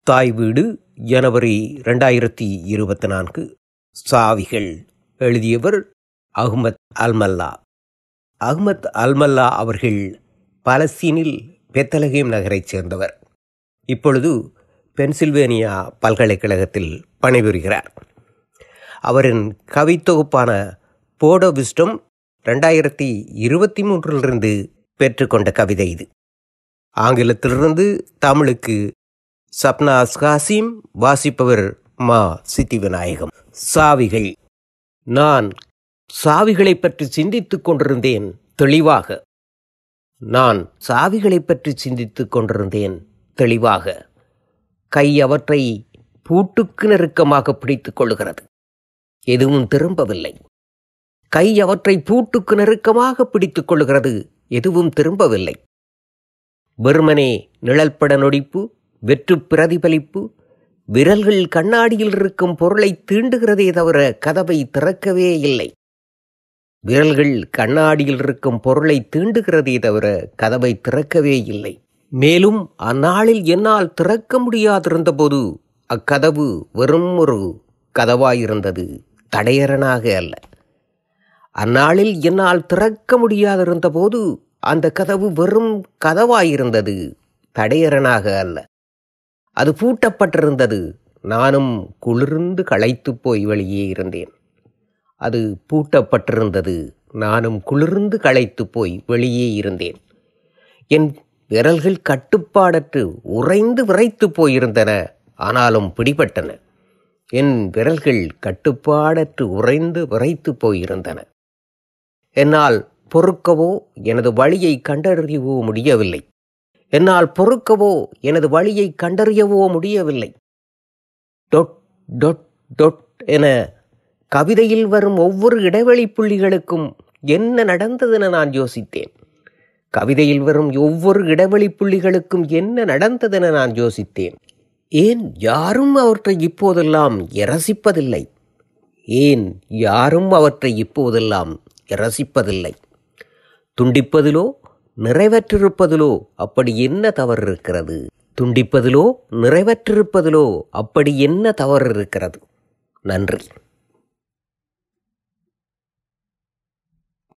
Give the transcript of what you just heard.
தாய் வீடு ஜனவரி 2024. சாவிகள். எழுதியவர் அஹ்மத் அல்மல்லா. அஹ்மத் அல்மல்லா அவர்கள் பாலஸ்தீனில் பெத்லகேம் நகரைச் சேர்ந்தவர். இப்பொழுது பென்சில்வேனியா பல்கலைக்கழகத்தில் பணிபுரிகிறார். அவரின் கவித்தொகுப்பான போடோ விஸ்டம் 2023 பெற்றுக்கொண்ட கவிதை இது. ஆங்கிலத்திலிருந்து தமிழுக்கு சப்னாஸ் காசிம். வாசிப்பவர் மா சித்தி விநாயகம். சாவிகள். நான் சாவிகளை பற்றி சிந்தித்துக் கொண்டிருந்தேன் தெளிவாக. கை அவற்றை பூட்டுக்கு நெருக்கமாக பிடித்துக் கொள்கிறது. எதுவும் திரும்பவில்லை. வெறுமனே நிழல்பட நொடிப்பு, வெற்று பிரதிபலிப்பு. விரல்கள் கண்ணாடியில் இருக்கும் பொருளை தீண்டுகிறதே தவிர கதவை திறக்கவே இல்லை. மேலும் அந்நாளில் என்னால் திறக்க முடியாதிருந்த போது அக்கதவு வெறும் ஒரு கதவாயிருந்தது, தடையறனாக அல்ல. அந்நாளில் என்னால் திறக்க முடியாதிருந்த போது அந்த கதவு வெறும் கதவாயிருந்தது, தடையறனாக அல்ல. அது பூட்டப்பட்டிருந்தது. நானும் குளிர்ந்து களைத்துப் போய் வெளியே இருந்தேன். என் விரல்கள் கட்டுப்பாடற்று உறைந்து விறைத்து போயிருந்தன. ஆனாலும் பிடிபட்டன. என்னால் பொறுக்கவோ எனது வழியை கண்டறியவோ முடியவில்லை. டொட் டொட் டொட் என கவிதையில் வரும் ஒவ்வொரு இடைவெளி புள்ளிகளுக்கும் என்ன நடந்ததென நான் யோசித்தேன். ஏன் யாரும் அவற்றை இப்போதெல்லாம் இரசிப்பதில்லை? துண்டிப்பதிலோ நிறைவேற்றிருப்பதிலோ அப்படி என்ன தவறு இருக்கிறது? நன்றி.